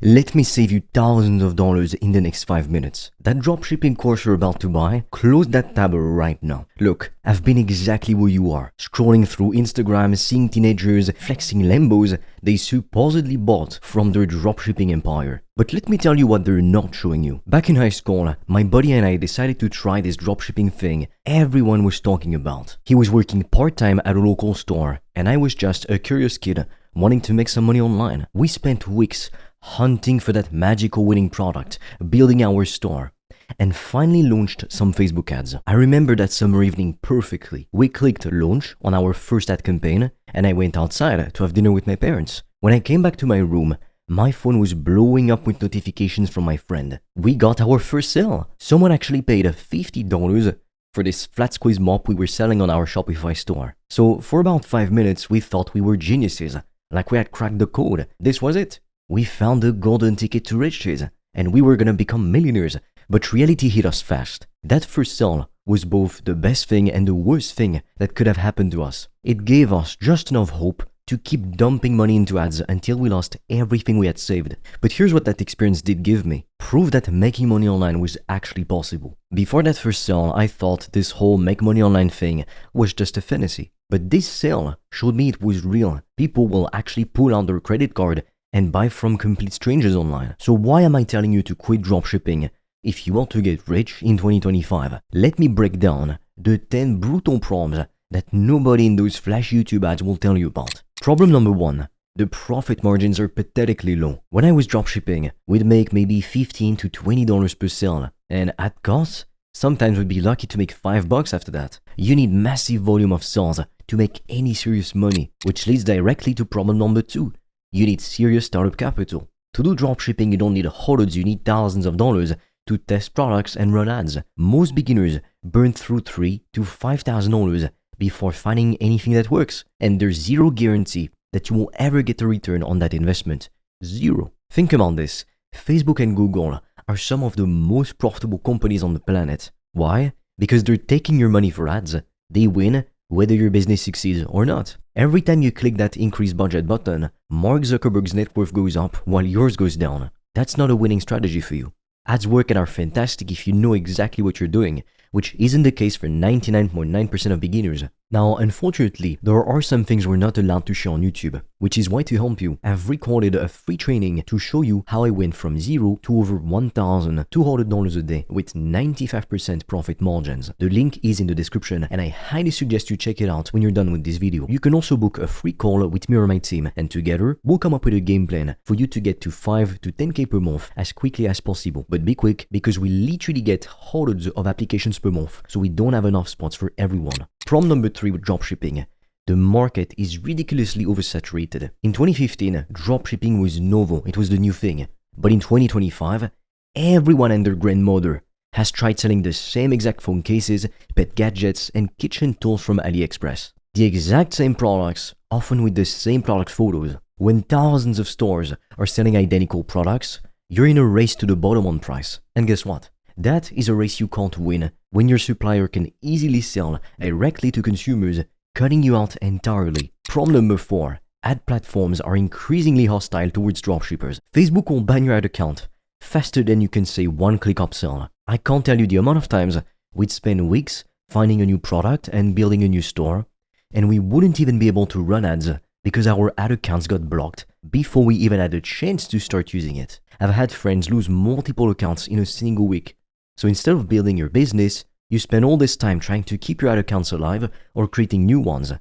Let me save you thousands of dollars in the next 5 minutes. That dropshipping course you're about to buy, close that tab right now. Look, I've been exactly where you are, scrolling through Instagram, seeing teenagers flexing Lambos they supposedly bought from their dropshipping empire. But let me tell you what they're not showing you. Back in high school, my buddy and I decided to try this dropshipping thing everyone was talking about. He was working part-time at a local store, and I was just a curious kid wanting to make some money online. We spent weeks hunting for that magical winning product, building our store, and finally launched some Facebook ads. I remember that summer evening perfectly. We clicked launch on our first ad campaign, and I went outside to have dinner with my parents. When I came back to my room, my phone was blowing up with notifications from my friend. We got our first sale. Someone actually paid $50 for this flat squeeze mop we were selling on our Shopify store. So for about 5 minutes, we thought we were geniuses, like we had cracked the code. This was it. We found the golden ticket to riches, and we were gonna become millionaires, but reality hit us fast. That first sale was both the best thing and the worst thing that could have happened to us. It gave us just enough hope to keep dumping money into ads until we lost everything we had saved. But here's what that experience did give me. Proof that making money online was actually possible. Before that first sale, I thought this whole make money online thing was just a fantasy. But this sale showed me it was real. People will actually pull out their credit card and buy from complete strangers online. So why am I telling you to quit dropshipping if you want to get rich in 2025? Let me break down the 10 brutal problems that nobody in those flash YouTube ads will tell you about. Problem number 1. The profit margins are pathetically low. When I was dropshipping, we'd make maybe $15 to $20 per sale, and at cost, sometimes we'd be lucky to make $5 after that. You need massive volume of sales to make any serious money, which leads directly to problem number 2. You need serious startup capital. To do dropshipping, you don't need hundreds, you need thousands of dollars to test products and run ads. Most beginners burn through $3,000 to $5,000 before finding anything that works, and there's zero guarantee that you will ever get a return on that investment. Zero. Think about this. Facebook and Google are some of the most profitable companies on the planet. Why? Because they're taking your money for ads. They win whether your business succeeds or not. Every time you click that increase budget button, Mark Zuckerberg's net worth goes up while yours goes down. That's not a winning strategy for you. Ads work and are fantastic if you know exactly what you're doing, which isn't the case for 99.9% of beginners. Now, unfortunately, there are some things we're not allowed to share on YouTube, which is why to help you, I've recorded a free training to show you how I went from zero to over $1,200 a day with 95% profit margins. The link is in the description, and I highly suggest you check it out when you're done with this video. You can also book a free call with me or my team, and together, we'll come up with a game plan for you to get to 5 to 10K per month as quickly as possible. But be quick, because we literally get hundreds of applications per month, so we don't have enough spots for everyone. Problem number 3 with dropshipping. The market is ridiculously oversaturated. In 2015, dropshipping was novel, it was the new thing. But in 2025, everyone and their grandmother has tried selling the same exact phone cases, pet gadgets, and kitchen tools from AliExpress. The exact same products, often with the same product photos. When thousands of stores are selling identical products, you're in a race to the bottom on price. And guess what? That is a race you can't win when your supplier can easily sell directly to consumers, cutting you out entirely. Problem number 4. Ad platforms are increasingly hostile towards dropshippers. Facebook will ban your ad account faster than you can say one-click upsell. I can't tell you the amount of times we'd spend weeks finding a new product and building a new store, and we wouldn't even be able to run ads because our ad accounts got blocked before we even had a chance to start using it. I've had friends lose multiple accounts in a single week. So instead of building your business, you spend all this time trying to keep your ad accounts alive or creating new ones.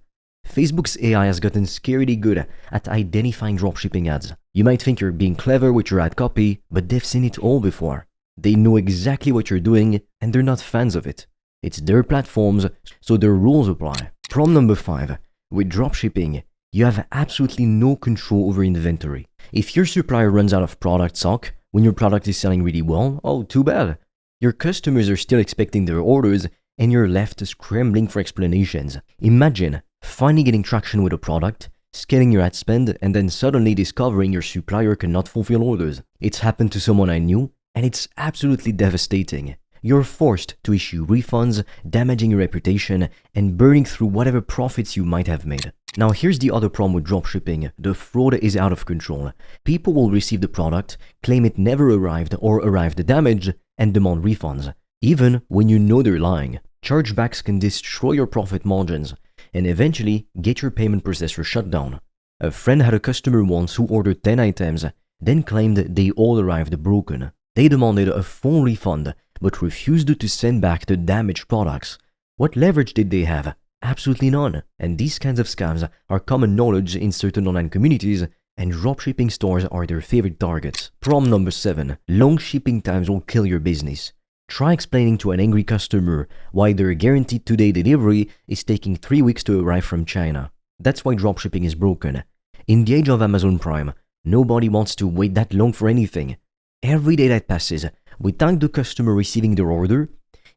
Facebook's AI has gotten scarily good at identifying dropshipping ads. You might think you're being clever with your ad copy, but they've seen it all before. They know exactly what you're doing, and they're not fans of it. It's their platforms, so their rules apply. Problem number 5. With dropshipping, you have absolutely no control over inventory. If your supplier runs out of product stock when your product is selling really well, oh, too bad. Your customers are still expecting their orders, and you're left scrambling for explanations. Imagine finally getting traction with a product, scaling your ad spend, and then suddenly discovering your supplier cannot fulfill orders. It's happened to someone I knew, and it's absolutely devastating. you're forced to issue refunds, damaging your reputation, and burning through whatever profits you might have made. Now here's the other problem with dropshipping. The fraud is out of control. People will receive the product, claim it never arrived or arrived damaged, and demand refunds, even when you know they're lying. Chargebacks can destroy your profit margins and eventually get your payment processor shut down. A friend had a customer once who ordered 10 items, then claimed they all arrived broken. They demanded a full refund, but refused to send back the damaged products. What leverage did they have? Absolutely none. And these kinds of scams are common knowledge in certain online communities, and dropshipping stores are their favorite targets. Problem number 7. Long shipping times will kill your business. Try explaining to an angry customer why their guaranteed today delivery is taking 3 weeks to arrive from China. That's why dropshipping is broken. In the age of Amazon Prime, nobody wants to wait that long for anything. Every day that passes without the customer receiving their order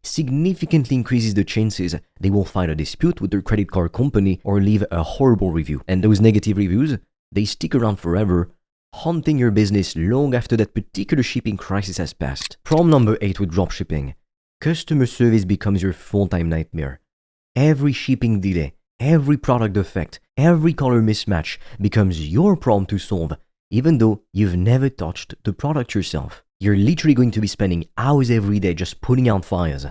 significantly increases the chances they will file a dispute with their credit card company or leave a horrible review. And those negative reviews, they stick around forever, haunting your business long after that particular shipping crisis has passed. Problem number 8 with dropshipping. Customer service becomes your full-time nightmare. Every shipping delay, every product defect, every color mismatch becomes your problem to solve, even though you've never touched the product yourself. You're literally going to be spending hours every day just putting out fires.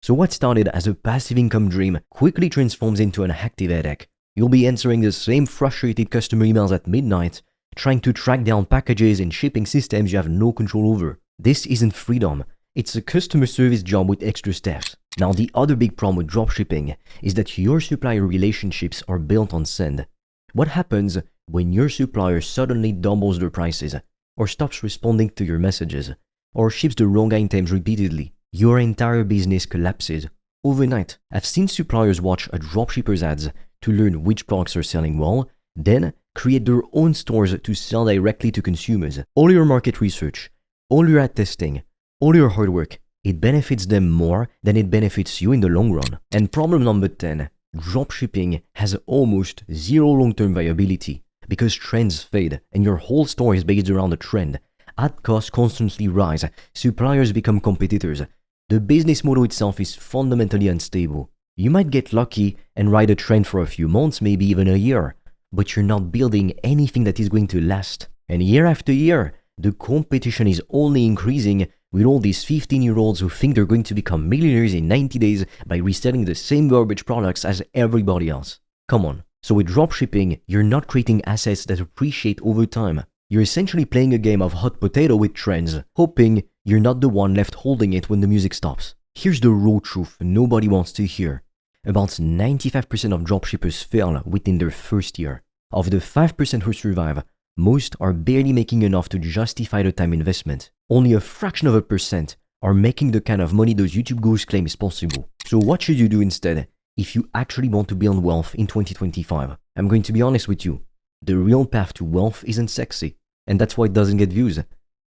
So what started as a passive income dream quickly transforms into an active headache. You'll be answering the same frustrated customer emails at midnight, trying to track down packages and shipping systems you have no control over. This isn't freedom. It's a customer service job with extra steps. Now, the other big problem with dropshipping is that your supplier relationships are built on send. What happens when your supplier suddenly doubles their prices, or stops responding to your messages, or ships the wrong items repeatedly? Your entire business collapses overnight. I've seen suppliers watch a dropshipper's ads to learn which products are selling well, then create their own stores to sell directly to consumers. All your market research, all your ad testing, all your hard work, it benefits them more than it benefits you in the long run. And problem number 10, dropshipping has almost zero long-term viability because trends fade and your whole store is based around a trend. Ad costs constantly rise, suppliers become competitors. The business model itself is fundamentally unstable. You might get lucky and ride a trend for a few months, maybe even a year, but you're not building anything that is going to last. And year after year, the competition is only increasing with all these 15-year-olds who think they're going to become millionaires in 90 days by reselling the same garbage products as everybody else. Come on. So with dropshipping, you're not creating assets that appreciate over time. You're essentially playing a game of hot potato with trends, hoping you're not the one left holding it when the music stops. Here's the raw truth nobody wants to hear. About 95% of dropshippers fail within their first year. Of the 5% who survive, most are barely making enough to justify the time investment. Only a fraction of a percent are making the kind of money those YouTube gurus claim is possible. So what should you do instead if you actually want to build wealth in 2025? I'm going to be honest with you. The real path to wealth isn't sexy, and that's why it doesn't get views.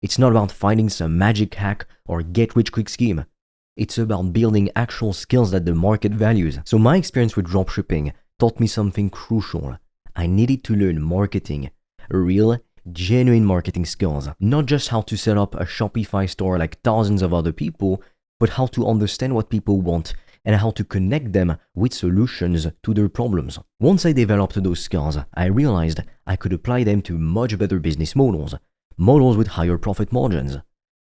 It's not about finding some magic hack or get-rich-quick scheme. It's about building actual skills that the market values. So my experience with dropshipping taught me something crucial. I needed to learn marketing, real, genuine marketing skills. Not just how to set up a Shopify store like thousands of other people, but how to understand what people want and how to connect them with solutions to their problems. Once I developed those skills, I realized I could apply them to much better business models with higher profit margins,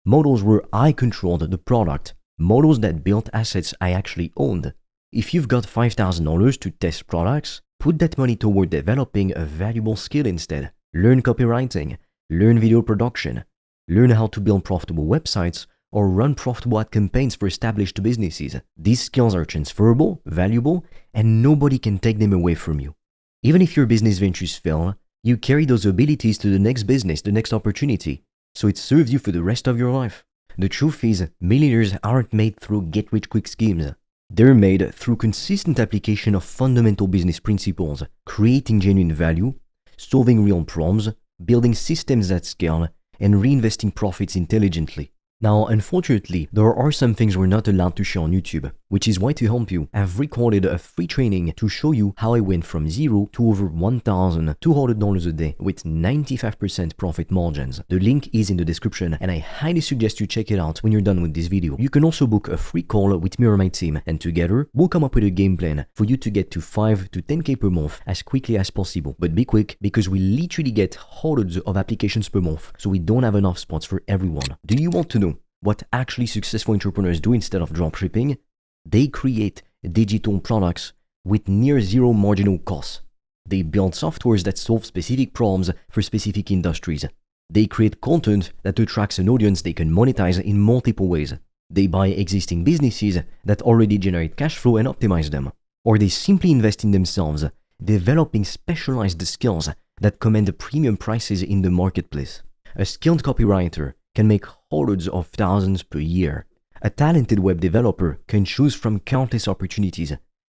models where I controlled the product, models that built assets I actually owned. If you've got $5,000 to test products, put that money toward developing a valuable skill instead. Learn copywriting, learn video production, learn how to build profitable websites, or run profitable ad campaigns for established businesses. These skills are transferable, valuable, and nobody can take them away from you. Even if your business ventures fail, you carry those abilities to the next business, the next opportunity, so it serves you for the rest of your life. The truth is, millionaires aren't made through get-rich-quick schemes. They're made through consistent application of fundamental business principles, creating genuine value, solving real problems, building systems that scale, and reinvesting profits intelligently. Now, unfortunately, there are some things we're not allowed to share on YouTube, which is why to help you, I've recorded a free training to show you how I went from zero to over $1,200 a day with 95% profit margins. The link is in the description and I highly suggest you check it out when you're done with this video. You can also book a free call with me or my team and together we'll come up with a game plan for you to get to 5 to 10k per month as quickly as possible. But be quick because we literally get hundreds of applications per month, so we don't have enough spots for everyone. Do you want to know what actually successful entrepreneurs do instead of dropshipping? They create digital products with near zero marginal costs. They build softwares that solve specific problems for specific industries. They create content that attracts an audience they can monetize in multiple ways. They buy existing businesses that already generate cash flow and optimize them. Or they simply invest in themselves, developing specialized skills that command premium prices in the marketplace. A skilled copywriter can make hundreds of thousands per year. A talented web developer can choose from countless opportunities.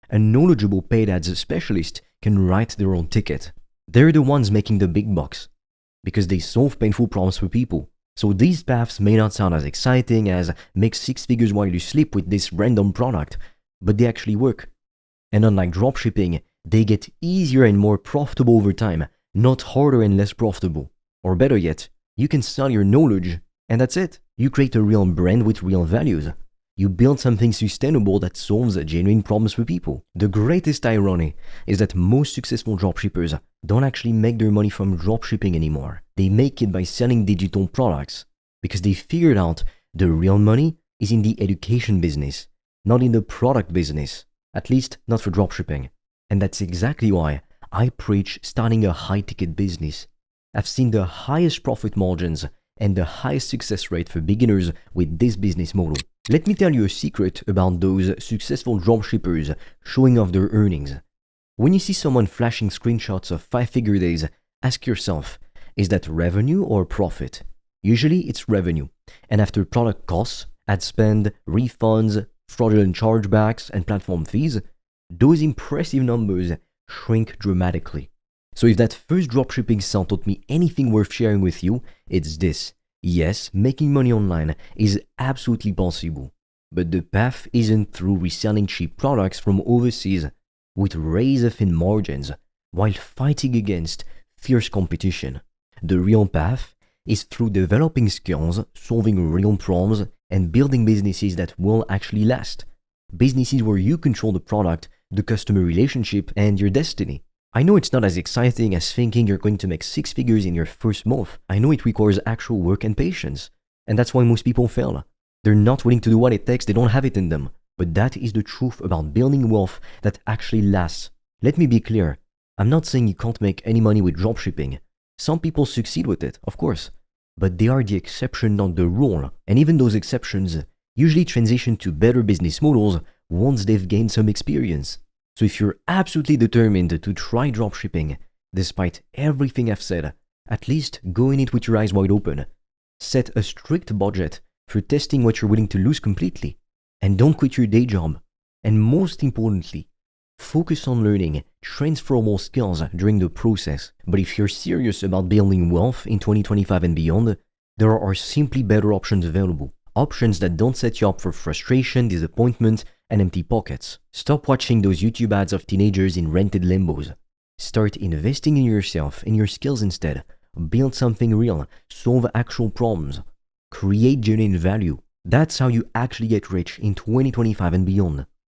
A knowledgeable paid ads specialist can write their own ticket. They're the ones making the big bucks because they solve painful problems for people. So these paths may not sound as exciting as make 6 figures while you sleep with this random product, but they actually work. And unlike dropshipping, they get easier and more profitable over time, not harder and less profitable. Or better yet, you can sell your knowledge and that's it. You create a real brand with real values. You build something sustainable that solves genuine problems for people. The greatest irony is that most successful dropshippers don't actually make their money from dropshipping anymore. They make it by selling digital products because they figured out the real money is in the education business, not in the product business, at least not for dropshipping. And that's exactly why I preach starting a high-ticket business. I've seen the highest profit margins and the highest success rate for beginners with this business model. Let me tell you a secret about those successful dropshippers showing off their earnings. When you see someone flashing screenshots of 5-figure days, ask yourself, is that revenue or profit? Usually it's revenue. And after product costs, ad spend, refunds, fraudulent chargebacks, and platform fees, those impressive numbers shrink dramatically. So if that first dropshipping sale taught me anything worth sharing with you, it's this. Yes, making money online is absolutely possible, but the path isn't through reselling cheap products from overseas with razor-thin margins while fighting against fierce competition. The real path is through developing skills, solving real problems, and building businesses that will actually last. Businesses where you control the product, the customer relationship, and your destiny. I know it's not as exciting as thinking you're going to make 6 figures in your first month. I know it requires actual work and patience. And that's why most people fail. They're not willing to do what it takes, they don't have it in them. But that is the truth about building wealth that actually lasts. Let me be clear. I'm not saying you can't make any money with dropshipping. Some people succeed with it, of course. But they are the exception, not the rule. And even those exceptions usually transition to better business models once they've gained some experience. So if you're absolutely determined to try dropshipping, despite everything I've said, at least go in it with your eyes wide open. Set a strict budget for testing what you're willing to lose completely. And don't quit your day job. And most importantly, focus on learning transferable skills during the process. But if you're serious about building wealth in 2025 and beyond, there are simply better options available. Options that don't set you up for frustration, disappointment, and empty pockets. Stop watching those YouTube ads of teenagers in rented Lambos. Start investing in yourself, in your skills instead. Build something real. Solve actual problems. Create genuine value. That's how you actually get rich in 2025 and beyond.